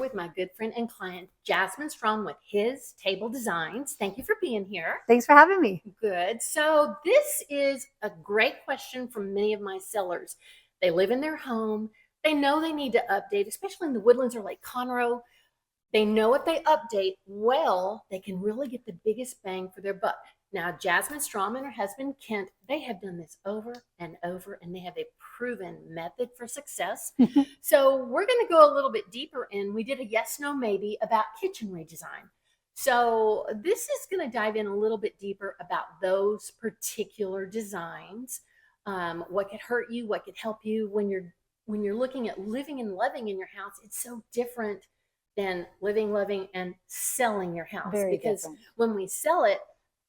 with my good friend and client, Jasmine Strom with His Table Designs. Thank you for being here. Thanks for having me. Good. So this is a great question from many of my sellers. They live in their home. They know they need to update, especially in the Woodlands or Lake Conroe. They know if they update well, they can really get the biggest bang for their buck. Now, Jasmine Strom and her husband, Kent, they have done this over and over, and they have a proven method for success. So we're going to go a little bit deeper in. We did a yes, no, maybe about kitchen redesign. So this is going to dive in a little bit deeper about those particular designs, what could hurt you, what could help you when you're looking at living and loving in your house. It's so different than living, loving, and selling your house. Very because different. when we sell it,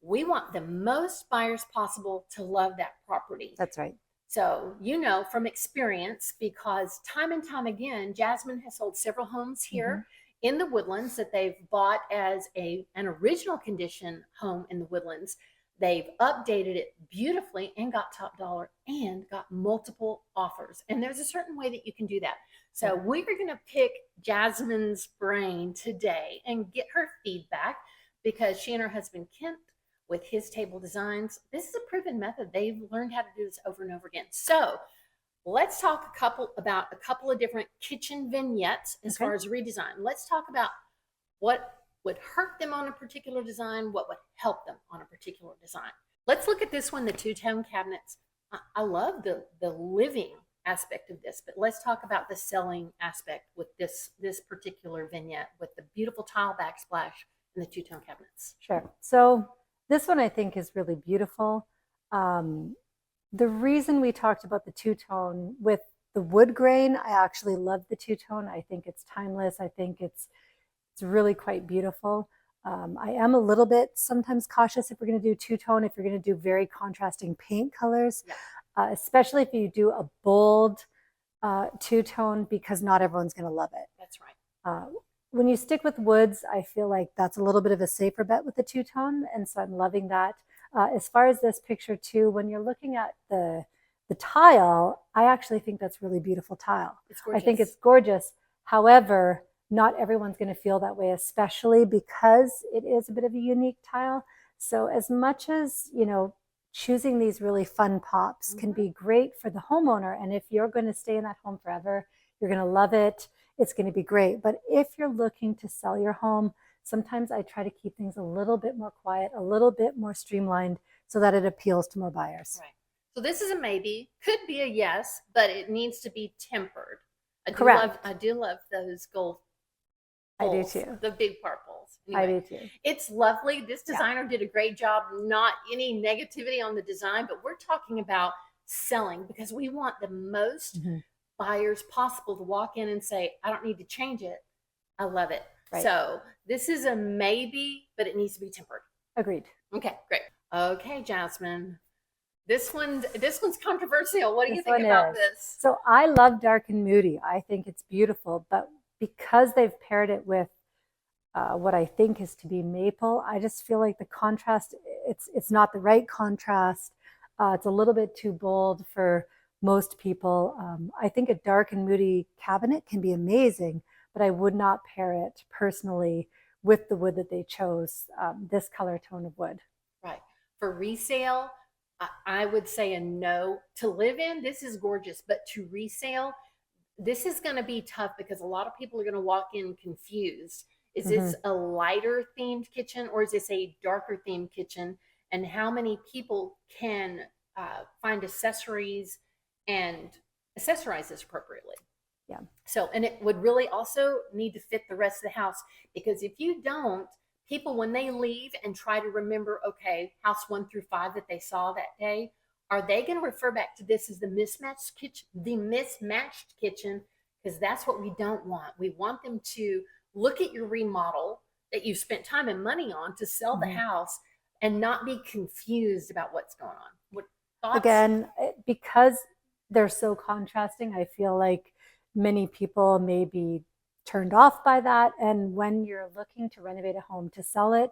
we want the most buyers possible to love that property. That's right. So, you know, from experience, because time and time again, Jasmine has sold several homes here in the Woodlands that they've bought as an original condition home in the Woodlands. They've updated it beautifully and got top dollar and got multiple offers. And there's a certain way that you can do that. So we're going to pick Jasmine's brain today and get her feedback, because she and her husband, Kent, with His Table Designs, this is a proven method. They've learned how to do this over and over again. So let's talk about a couple of different kitchen vignettes as far as redesign. Let's talk about what would hurt them on a particular design, what would help them on a particular design. Let's look at this one, the two-tone cabinets. I love the living aspect of this, but let's talk about the selling aspect with this particular vignette with the beautiful tile backsplash and the two-tone cabinets. Sure. So this one I think is really beautiful. The reason we talked about the two-tone with the wood grain, I actually love the two-tone. I think it's timeless. I think it's really quite beautiful. I am a little bit sometimes cautious if we're going to do two-tone, if you're going to do very contrasting paint colors, especially if you do a bold two-tone, because not everyone's going to love it. That's right. When you stick with woods, I feel like that's a little bit of a safer bet with the two-tone, and so I'm loving that. As far as this picture too, when you're looking at the tile, I actually think that's really beautiful tile. It's gorgeous. I think it's gorgeous. However, not everyone's going to feel that way, especially because it is a bit of a unique tile. So as much as, you know, choosing these really fun pops can be great for the homeowner, and if you're going to stay in that home forever, you're going to love it, it's going to be great. But if you're looking to sell your home, sometimes I try to keep things a little bit more quiet, a little bit more streamlined, so that it appeals to more buyers. Right. So this is a maybe, could be a yes, but it needs to be tempered. I do love those gold pulls, I do too. the big purples. Anyway, I do too. It's lovely. This designer did a great job. Not any negativity on the design, but we're talking about selling, because we want the most buyers possible to walk in and say, I don't need to change it. I love it. Right. So this is a maybe, but it needs to be tempered. Agreed. Okay, great. Okay, Jasmine. This one's controversial. What do you think about this? So I love dark and moody. I think it's beautiful, but because they've paired it with what I think is to be maple, I just feel like the contrast, it's not the right contrast. It's a little bit too bold for most people. I think a dark and moody cabinet can be amazing, but I would not pair it personally with the wood that they chose, this color tone of wood. Right. For resale, I would say a no. To live in, this is gorgeous, but to resale, this is going to be tough, because a lot of people are going to walk in confused. Is this a lighter themed kitchen, or is this a darker themed kitchen? And how many people can find accessories and accessorize this appropriately? Yeah. So, and it would really also need to fit the rest of the house, because if you don't, people, when they leave and try to remember, okay, house 1 through 5 that they saw that day, are they going to refer back to this as the mismatched kitchen? Because that's what we don't want. We want them to look at your remodel that you've spent time and money on to sell the house and not be confused about what's going on. What thoughts? Again, because they're so contrasting, I feel like many people may be turned off by that. And when you're looking to renovate a home to sell it,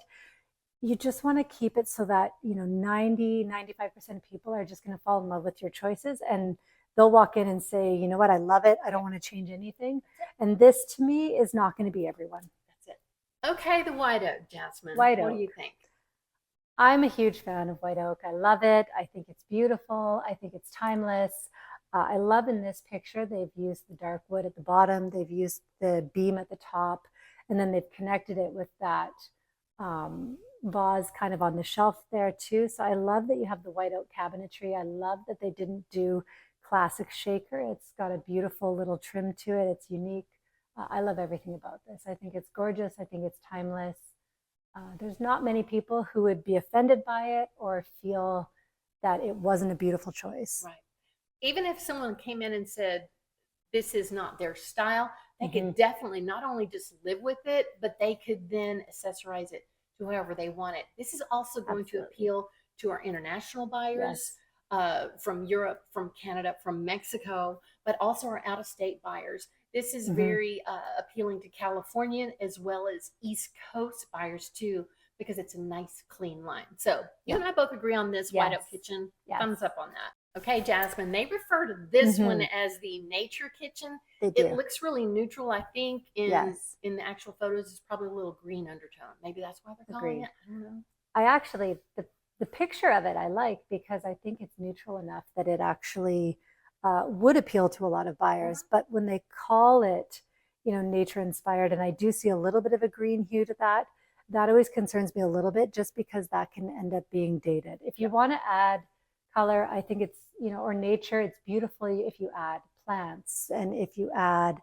you just want to keep it so that, 90-95% of people are just going to fall in love with your choices, and they'll walk in and say, you know what, I love it, I don't want to change anything. And this to me is not going to be everyone. That's it. Okay, the white oak, Jasmine. White What oak. do you think? I'm a huge fan of white oak. I love it. I think it's beautiful. I think it's timeless. I love in this picture, they've used the dark wood at the bottom. They've used the beam at the top, and then they've connected it with that vase kind of on the shelf there too. So I love that you have the white oak cabinetry. I love that they didn't do classic shaker. It's got a beautiful little trim to it. It's unique. I love everything about this. I think it's gorgeous. I think it's timeless. There's not many people who would be offended by it or feel that it wasn't a beautiful choice. Right. Even if someone came in and said, this is not their style, they could definitely not only just live with it, but they could then accessorize it to whoever they want it. This is also going to appeal to our international buyers from Europe, from Canada, from Mexico, but also our out-of-state buyers. This is very appealing to Californian as well as East Coast buyers too, because it's a nice clean line. So you and I both agree on this white oak kitchen. Thumbs up on that. Okay, Jasmine, they refer to this one as the nature kitchen. It looks really neutral, I think. In the actual photos, it's probably a little green undertone. Maybe that's why they're calling it. I don't know. I actually, the picture of it I like because I think it's neutral enough that it actually would appeal to a lot of buyers. But when they call it, nature inspired, and I do see a little bit of a green hue to that, that always concerns me a little bit just because that can end up being dated. If you want to add color, I think it's, or nature, it's beautiful if you add plants and if you add,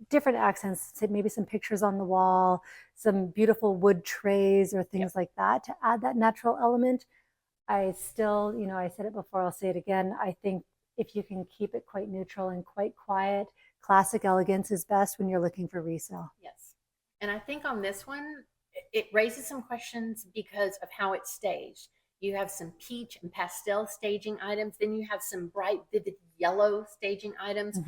different accents, maybe some pictures on the wall, some beautiful wood trays or things like that to add that natural element. I still, I said it before, I'll say it again. I think if you can keep it quite neutral and quite quiet, classic elegance is best when you're looking for resale. Yes. And I think on this one, it raises some questions because of how it's staged. You have some peach and pastel staging items. Then you have some bright, vivid yellow staging items.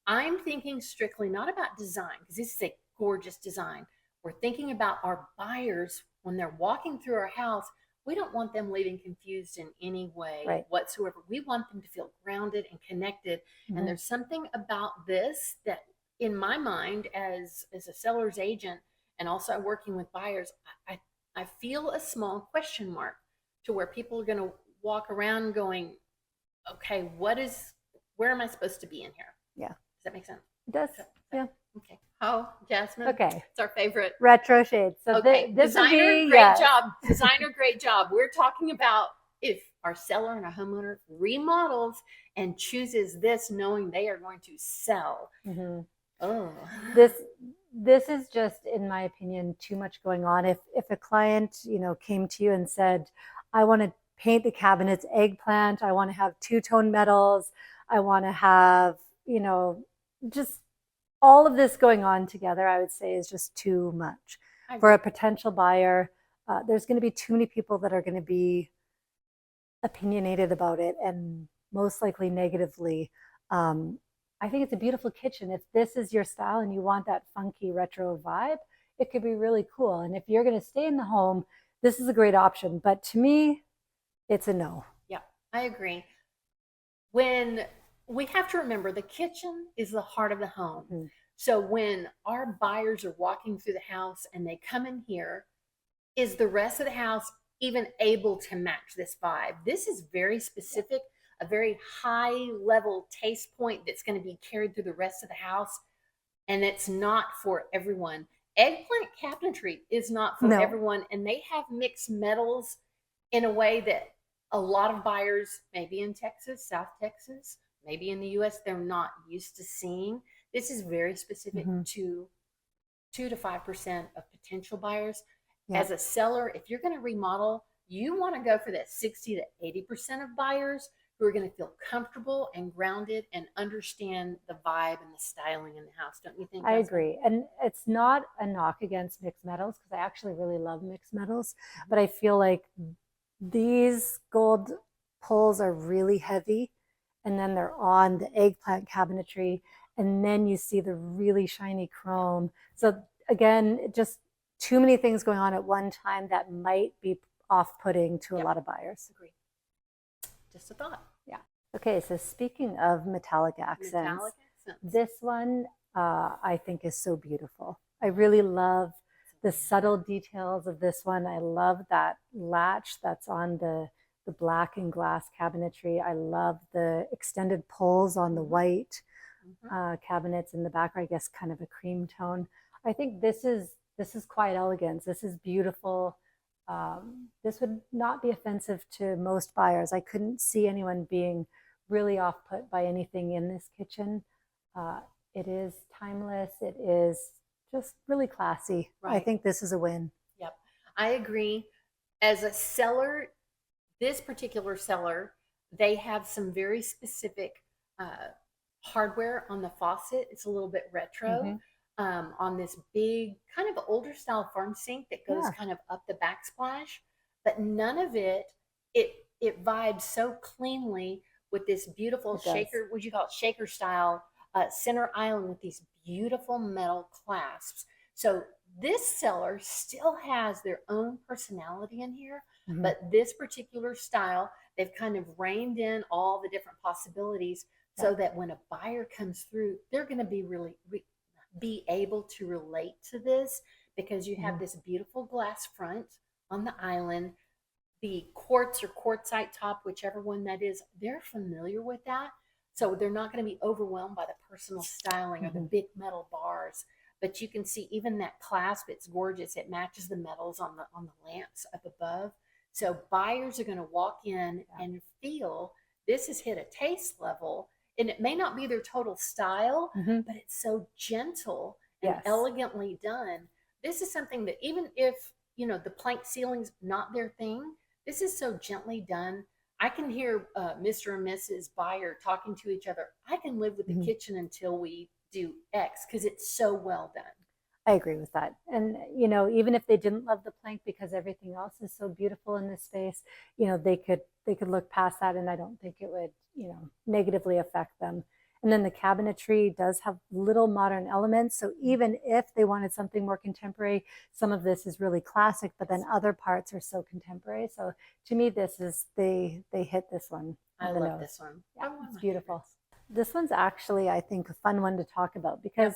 I'm thinking strictly not about design, because this is a gorgeous design. We're thinking about our buyers when they're walking through our house. We don't want them leaving confused in any way whatsoever. We want them to feel grounded and connected. And there's something about this that, in my mind, as a seller's agent and also working with buyers, I feel a small question mark to where people are going to walk around going, okay, where am I supposed to be in here? Yeah. Does that make sense? It does. Yeah. Okay. Oh, Jasmine. Okay. It's our favorite. Retro shades. So okay. This Designer, be, great job. Designer, great job. We're talking about if our seller and our homeowner remodels and chooses this knowing they are going to sell. Oh. This is just, in my opinion, too much going on. If a client, came to you and said, I want to paint the cabinets eggplant, I want to have two-tone metals, I want to have, just all of this going on together, I would say is just too much for a potential buyer. There's going to be too many people that are going to be opinionated about it and most likely negatively. I think it's a beautiful kitchen. If this is your style and you want that funky retro vibe, it could be really cool. And if you're going to stay in the home, this is a great option. But to me, it's a no. Yeah, I agree. When we have to remember, the kitchen is the heart of the home. So when our buyers are walking through the house and they come in here, is the rest of the house even able to match this vibe? This is very specific, a very high level taste point that's going to be carried through the rest of the house. And it's not for everyone. Eggplant cabinetry is not for everyone. And they have mixed metals in a way that a lot of buyers, maybe in Texas, South Texas, maybe in the US, they're not used to seeing. This is very specific to 2 to 5% of potential buyers. As a seller, if you're going to remodel, you want to go for that 60 to 80% of buyers who are going to feel comfortable and grounded and understand the vibe and the styling in the house. Don't you think? I agree. And it's not a knock against mixed metals, because I actually really love mixed metals, but I feel like these gold pulls are really heavy, and then they're on the eggplant cabinetry, and then you see the really shiny chrome. So again, just too many things going on at one time that might be off-putting to a lot of buyers. Agree. Just a thought. Yeah. Okay, so speaking of metallic accents, adjustments. This one, I think is so beautiful. I really love the subtle details of this one. I love that latch that's on the black and glass cabinetry. I love the extended pulls on the white cabinets in the back, or I guess kind of a cream tone. I think this is quiet elegance. This is beautiful. This would not be offensive to most buyers. I couldn't see anyone being really off put by anything in this kitchen. It is timeless. It is just really classy. Right. I think this is a win. Yep, I agree. As a seller, this particular seller, they have some very specific hardware on the faucet. It's a little bit retro. On this big kind of older style farm sink that goes kind of up the backsplash, but none of it vibes so cleanly with this beautiful shaker, would you call it shaker style center island with these beautiful metal clasps. So this seller still has their own personality in here, but this particular style, they've kind of reined in all the different possibilities so that when a buyer comes through, they're going to be really be able to relate to this, because you have this beautiful glass front on the island, the quartz or quartzite top, whichever one that is, they're familiar with that. So they're not going to be overwhelmed by the personal styling or the big metal bars. But you can see even that clasp, it's gorgeous. It matches the metals on the lamps up above. So buyers are going to walk in and feel this has hit a taste level. And it may not be their total style, but it's so gentle and elegantly done. This is something that even if, you know, the plank ceiling's not their thing, this is so gently done. I can hear Mr. and Mrs. Buyer talking to each other. I can live with the kitchen until we do X, because it's so well done. I agree with that. And, you know, even if they didn't love the plank because everything else is so beautiful in this space, you know, they could look past that, and I don't think it would, you know, negatively affect them. And then the cabinetry does have little modern elements. So even if they wanted something more contemporary, some of this is really classic, but then other parts are so contemporary. So to me, this is, they hit this one. I love this one. Yeah, it's beautiful. This one's actually, I think, a fun one to talk about, because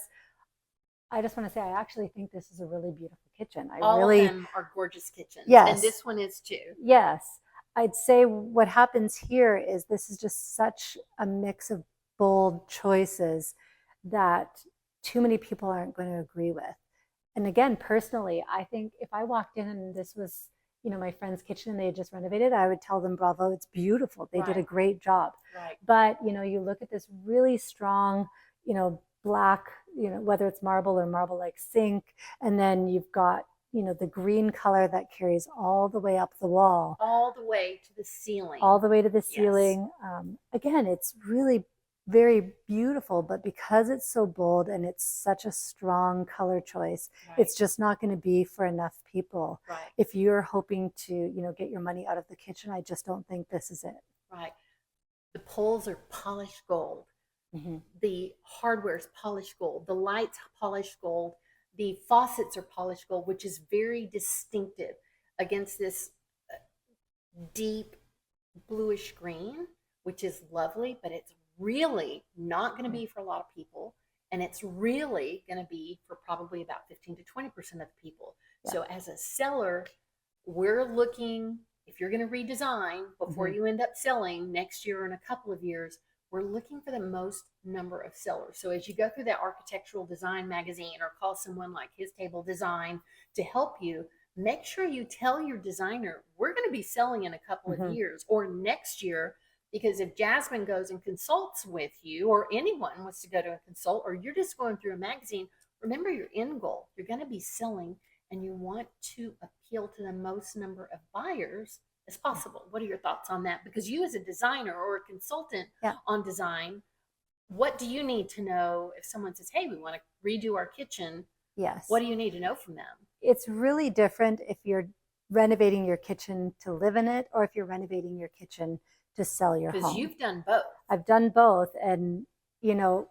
I just want to say, I actually think this is a really beautiful kitchen. All of them are gorgeous kitchens. Yes. And this one is too. Yes. I'd say what happens here is this is just such a mix of bold choices that too many people aren't going to agree with. And again, personally, I think if I walked in and this was, you know, my friend's kitchen and they had just renovated, I would tell them, bravo, it's beautiful. They did a great job. Right. But, you know, you look at this really strong, you know, black, you know, whether it's marble or marble-like sink, and then you've got, you know, the green color that carries all the way up the wall. All the way to the ceiling. All the way to the ceiling. Again, it's really very beautiful, but because it's so bold and it's such a strong color choice, it's just not going to be for enough people. Right. If you're hoping to, you know, get your money out of the kitchen, I just don't think this is it. Right. The poles are polished gold. The hardware is polished gold. The lights polished gold. The faucets are polished gold, which is very distinctive against this deep bluish green, which is lovely, but it's really not going to be for a lot of people. And it's really going to be for probably about 15 to 20% of the people. So as a seller, we're looking, if you're going to redesign before you end up selling next year or in a couple of years, we're looking for the most number of sellers. So as you go through that architectural design magazine or call someone like His Table Design to help you, make sure you tell your designer, we're going to be selling in a couple of years or next year, because if Jasmine goes and consults with you, or anyone wants to go to a consult, or you're just going through a magazine, remember your end goal. You're going to be selling, and you want to appeal to the most number of buyers as possible. What are your thoughts on that? Because you as a designer or a consultant on design, what do you need to know if someone says, hey, we want to redo our kitchen? Yes. What do you need to know from them? It's really different if you're renovating your kitchen to live in it, or if you're renovating your kitchen to sell your home. Because you've done both. I've done both. And, you know,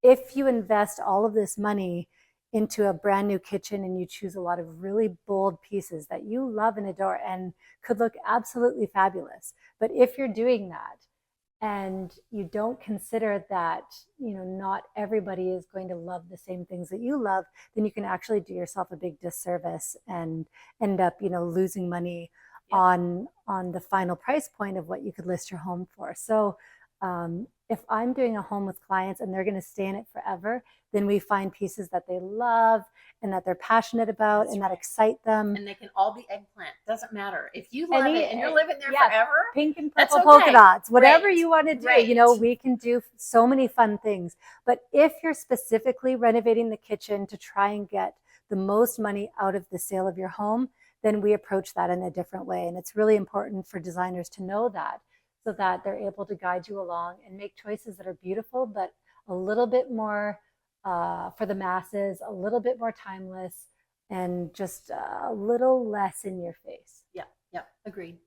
if you invest all of this money into a brand new kitchen and you choose a lot of really bold pieces that you love and adore and could look absolutely fabulous. But if you're doing that and you don't consider that, not everybody is going to love the same things that you love, then you can actually do yourself a big disservice and end up, losing money Yep. on the final price point of what you could list your home for. So if I'm doing a home with clients and they're going to stay in it forever, then we find pieces that they love and that they're passionate about That's and right. that excite them. And they can all be eggplant. Doesn't matter. If you love Any, it and you're living there yeah, forever, pink and that's purple okay. polka dots, whatever Great. you want to do, Great. we can do so many fun things. But if you're specifically renovating the kitchen to try and get the most money out of the sale of your home, then we approach that in a different way. And it's really important for designers to know that, so that they're able to guide you along and make choices that are beautiful, but a little bit more for the masses, a little bit more timeless, and just a little less in your face. Yep, agreed.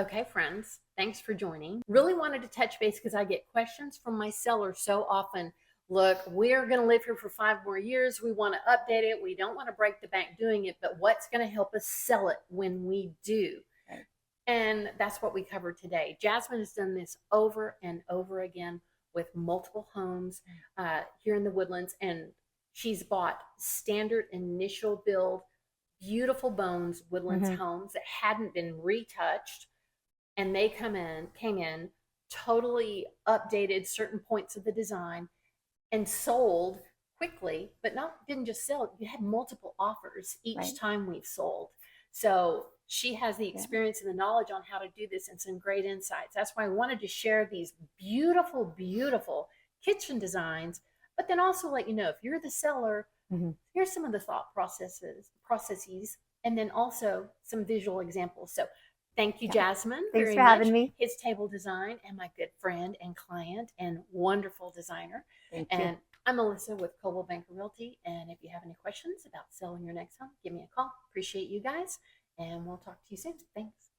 Okay, friends, thanks for joining. Really wanted to touch base because I get questions from my sellers so often. Look, we're going to live here for 5 more years. We want to update it. We don't want to break the bank doing it, but what's going to help us sell it when we do? Right. And that's what we covered today. Jasmine has done this over and over again with multiple homes here in the Woodlands, and she's bought standard initial build, beautiful bones Woodlands homes that hadn't been retouched, and they came in, totally updated certain points of the design, and sold quickly, but didn't just sell. You had multiple offers each time we've sold. So she has the experience and the knowledge on how to do this and some great insights. That's why I wanted to share these beautiful, beautiful kitchen designs, but then also let you know, if you're the seller, here's some of the thought processes, and then also some visual examples. So thank you, Jasmine. Thanks for having me. His Table Design, and my good friend and client and wonderful designer. Thank you. And I'm Melissa with Coldwell Banker Realty. And if you have any questions about selling your next home, give me a call. Appreciate you guys. And we'll talk to you soon. Thanks.